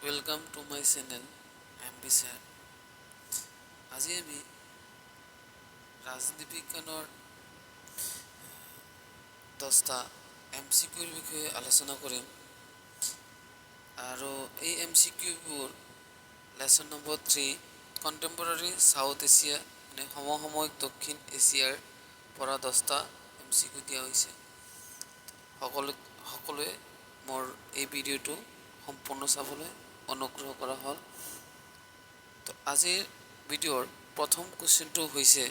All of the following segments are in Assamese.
Welcome to my channel MB Sir. আজি আমি ৰাজনীতি বিজ্ঞানৰ 10টা MCQৰ বিষয়ে আলোচনা কৰিম আৰু এই MCQবোৰ লেসন নম্বৰ 3 কন্টেম্পৰাৰী সাউথ এছিয়া মানে সমসাময়িক দক্ষিণ এছিয়াৰ পৰা 10টা MCQ দিয়া হৈছে। সকলোৱে মোৰ এই ভিডিঅ'টো সম্পূৰ্ণ চাবলৈ অনুগ্ৰহ কৰা হ'ল। তো আজিৰ ভিডিঅ'ৰ প্ৰথম কোৱেশ্চনটো হৈছে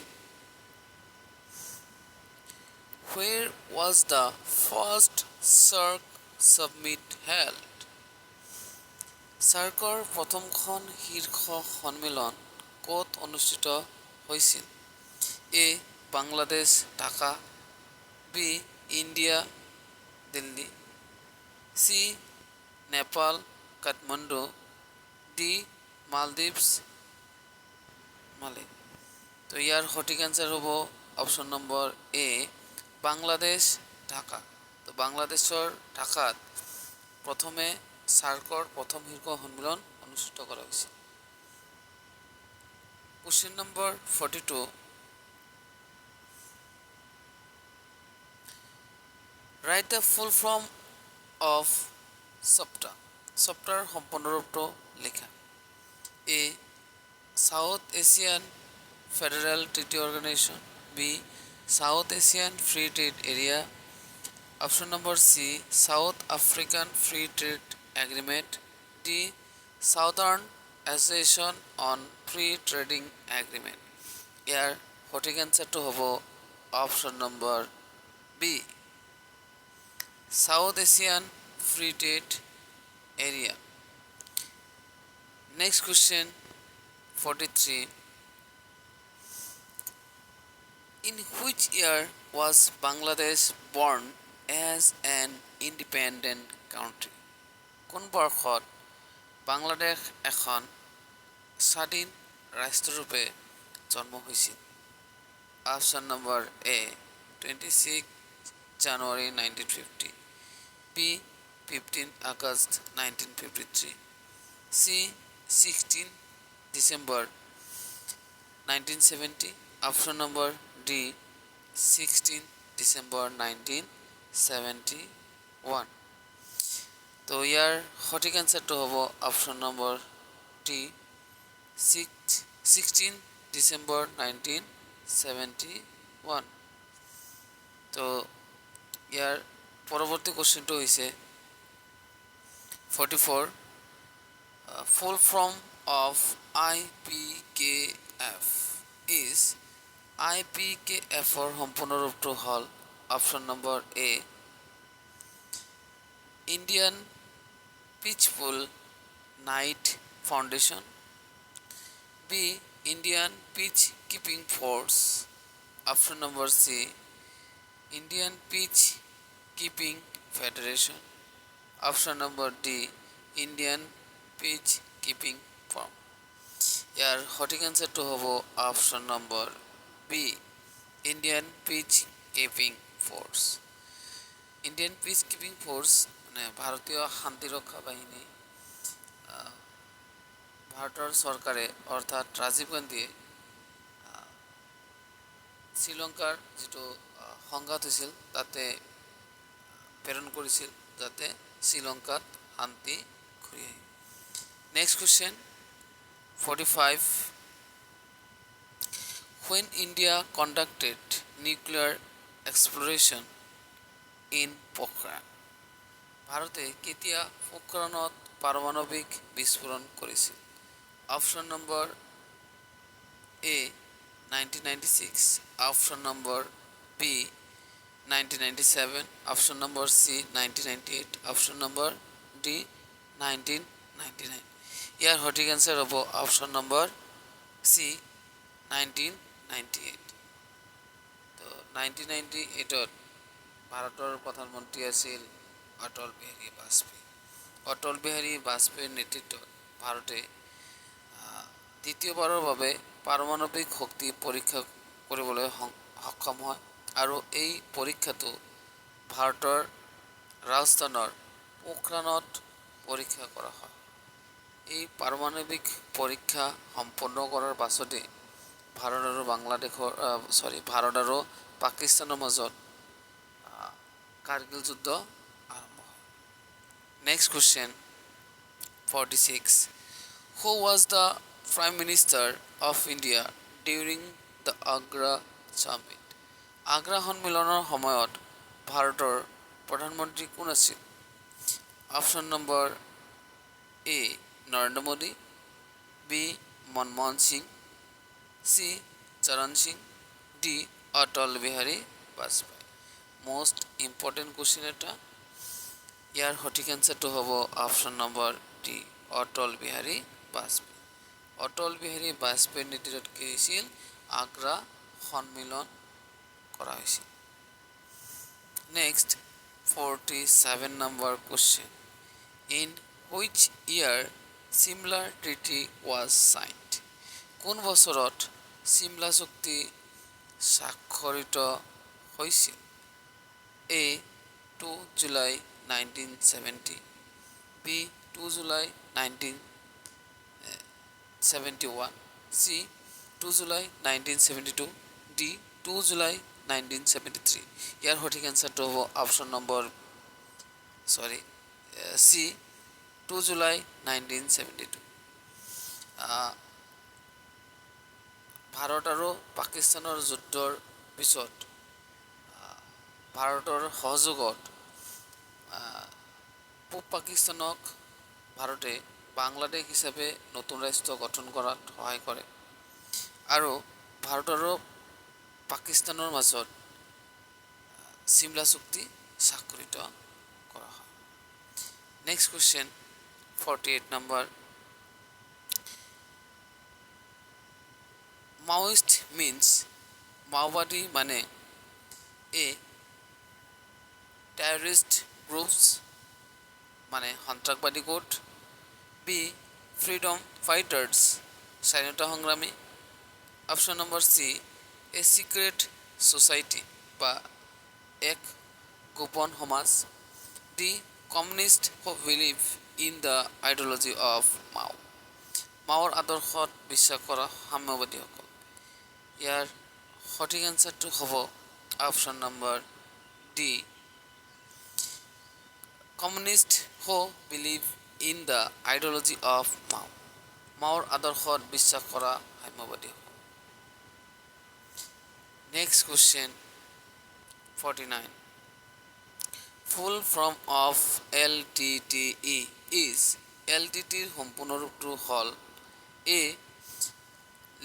Where was the first SAARC summit held? SAARCৰ প্ৰথমখন শীৰ্ষ সন্মিলন ক'ত অনুষ্ঠিত হৈছিল? এ বাংলাদেশ ঢাকা, বি ইণ্ডিয়া দিল্লী, সি নেপাল কাঠমাণ্ডু, ডি মালদ্বীপছ মালে। তো ইয়াৰ সঠিক আনসাৰ হ'ব অপশ্যন নম্বৰ এ বাংলাদেশ ঢাকা। তো বাংলাদেশৰ ঢাকাত প্ৰথমে সাৰ্কৰ প্ৰথম শীৰ্ষ সন্মিলন অনুষ্ঠিত কৰা হৈছিল। Question number 42 Write the full form of SAPTA. SAPTAৰ সম্পূৰ্ণ ৰূপটো লিখা। A South Asian federal treaty organization, B South Asian free trade area, option number C South African free trade agreement, D southern association on free trading agreement. ইয়াৰ সঠিক এনসাৰটো হ'ব option number B South Asian free trade area. Next question 43 In which year was Bangladesh born as an independent country? কোন বৰ্ষত বাংলাদেশ এখন স্বাধীন ৰাষ্ট্ৰৰূপে জন্ম হৈছিল? অপশ্যন নম্বৰ এ 26 জানুৱাৰী 1950, বি 15 আগষ্ট 1953, সি 16 December 1970, option number D 16 December 1971। তো ইয়াৰ সঠিক আনসাৰটো হ'ব অপশন নম্বৰ ডি 16 ডিসেম্বৰ 1971। তো ইয়াৰ পৰৱৰ্তী কোৱেশ্চনটো হৈছে 44 Full form of IPKF is IPKFৰ সম্পূৰ্ণ ৰূপটো হ'ল option number A Indian peaceful night foundation, B Indian peacekeeping force, option number C Indian peacekeeping federation, option number D Indian peacekeeping farm. ইয়াৰ সঠিক আনসাৰটো হ'ব option number B Indian peacekeeping force. Indian peacekeeping force মানে ভাৰতীয় শান্তিৰক্ষা বাহিনী। ভাৰতৰ চৰকাৰে অৰ্থাৎ ৰাজীৱ গান্ধীয়ে শ্ৰীলংকাৰ যিটো সংঘাত হৈছিল তাতে প্ৰেৰণ কৰিছিল যাতে শ্ৰীলংকাত শান্তি ঘূৰি আহে। Next question 45 When India conducted nuclear exploration in Pokhran? ভাৰতে কেতিয়া পোখৰাণত পাৰমাণৱিক বিস্ফোৰণ কৰিছিল? Option number A 1996, option number B 1997, option number C 1998, option number D 1999। ইয়াৰ সঠিক আনসাৰ হ'ব অপশ্যন নম্বৰ সি 1998। তো 1998ত ভাৰতৰ প্ৰধানমন্ত্ৰী আছিল অটল বিহাৰী বাজপেয়ী। অটল বিহাৰী বাজপেয়ীৰ নেতৃত্বত ভাৰতে দ্বিতীয়বাৰৰ বাবে পাৰমাণৱিক শক্তি পৰীক্ষা কৰিবলৈ সক্ষম হয় আৰু এই পৰীক্ষাটো ভাৰতৰ ৰাজস্থানৰ পোখৰাণত পৰীক্ষা কৰা হয়। এই পাৰমাণৱিক পৰীক্ষা সম্পন্ন কৰাৰ পাছতে ভাৰত আৰু পাকিস্তানৰ মাজত কাৰ্গিল যুদ্ধ আৰম্ভ হয়। Next question 46. Who was the Prime Minister of India during the Agra Summit? Agra সন্মিলনৰ সময়ত ভাৰতৰ প্ৰধানমন্ত্ৰী কোন আছিল? Option number A Narendra Modi, B Manmohan Singh, C Charan Singh, D Atal Bihari Vajpayee. Most important question এটা। ইয়াৰ সঠিক এনচাৰটো হ'ব option number D Atal Bihari Vajpayee. Atal Bihari বাজপেয়ীৰ নেতৃত্বত কি হৈছিল? আগ্ৰা সন্মিলন কৰা হৈছিল। Next 47 number question. In which year Simla treaty was signed? কোন বছৰত চিমলা চুক্তি স্বাক্ষৰিত হৈছিল? এ 2 জুলাই 1970, বি 2 জুলাই 1971, চি 2 জুলাই 1972, ডি 2 জুলাই 1973। ইয়াৰ সঠিক এনচাৰটো হ'ব অপশ্যন নম্বৰ চি 2 জুলাই 1972। ভাৰত আৰু পাকিস্তানৰ যুদ্ধৰ পিছত ভাৰতৰ সহযোগত পূব পাকিস্তানক ভাৰতে বাংলাদেশ হিচাপে নতুন ৰাষ্ট্ৰ গঠন কৰাত সহায় কৰে আৰু ভাৰত আৰু পাকিস্তানৰ মাজত চিমলা চুক্তি স্বাক্ষৰিত কৰা হয়। Next question 48 number. Maoist means মাওবাদী মানে এ টেৰৰিষ্ট গ্ৰুপছ মানে সন্ত্ৰাসবাদী গোট, বি ফ্ৰীডম ফাইটাৰ্ছ স্বাধীনতা সংগ্ৰামী, option number C a secret society বা এক গোপন সমাজ, D communist who believe in the ideology of Mao মাওৰ আদৰ্শত বিশ্বাস কৰা সাম্যবাদীসকল। ইয়াৰ সঠিক এনচাৰটো হ'ব option number D communist who believe in the ideology of Mao মাওৰ আদৰ্শত বিশ্বাস কৰা সাম্যবাদীসকল। Next question 49. Full form of LTTE is LTTৰ সম্পূৰ্ণ ৰূপটো হ'ল A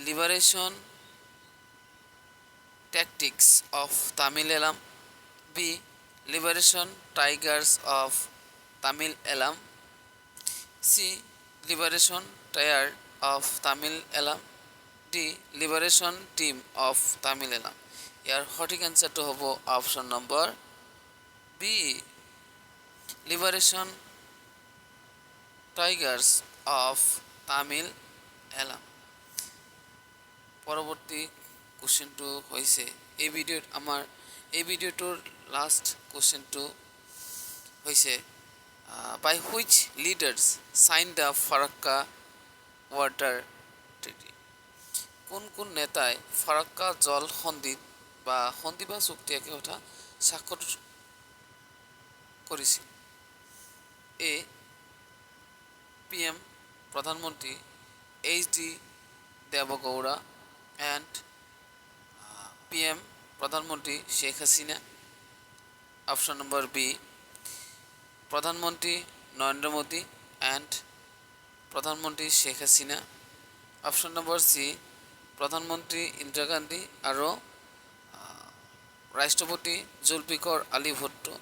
liberation tactics of Tamil Eelam, B liberation tigers of Tamil Eelam, C liberation tyre of Tamil Eelam, D liberation team of Tamil Eelam. ইয়াৰ সঠিক এনচাৰটো হ'ব option number B liberation tigers of Tamil Eelam. পৰৱৰ্তী কুৱেশ্যনটো হৈছে এই ভিডিঅ'টোৰ লাষ্ট কুৱেশ্যনটো হৈছে by which leaders sign the Farakka water treaty? কোন কোন নেতাই ফাৰাক্কা জল সন্ধিত বা সন্ধি বা চুক্তি একে কথা স্বাক্ষৰ কৰিছিল? এ PM প্ৰধানমন্ত্ৰী HD দেৱগৌড়া এণ্ড PM প্ৰধানমন্ত্ৰী Sheikh Hasina, option number B প্ৰধানমন্ত্ৰী নৰেন্দ্ৰ মোদী এণ্ড প্ৰধানমন্ত্ৰী Sheikh Hasina, option number C প্ৰধানমন্ত্ৰী ইন্দিৰা গান্ধী আৰু ৰাষ্ট্ৰপতি Zulfikar Ali Bhutto,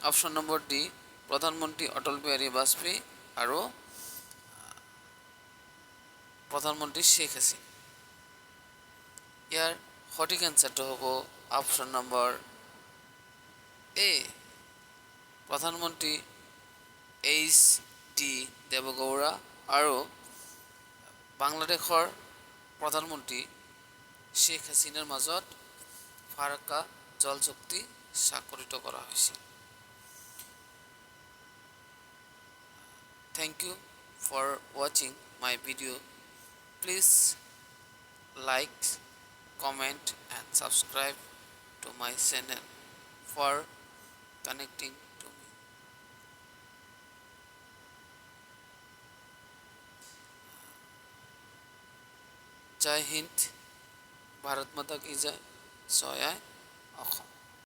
option number D প্ৰধানমন্ত্ৰী অটল বিহাৰী বাজপেয়ী আৰু প্ৰধানমন্ত্ৰী শেখ হাসিনা। ইয়াৰ সঠিক এনচাৰটো হ'ব অপশ্যন নম্বৰ এ প্ৰধানমন্ত্ৰী HD দেৱগৌড়া আৰু বাংলাদেশৰ প্ৰধানমন্ত্ৰী শেখ হাসিনাৰ মাজত ফাৰাক্কা জল চুক্তি স্বাক্ষৰিত কৰা হৈছিল। Thank you for watching my video. Please like, comment and subscribe to my channel for connecting to me. জয় হিন্দ, ভারত মাতা কি জয়, জয় অসম।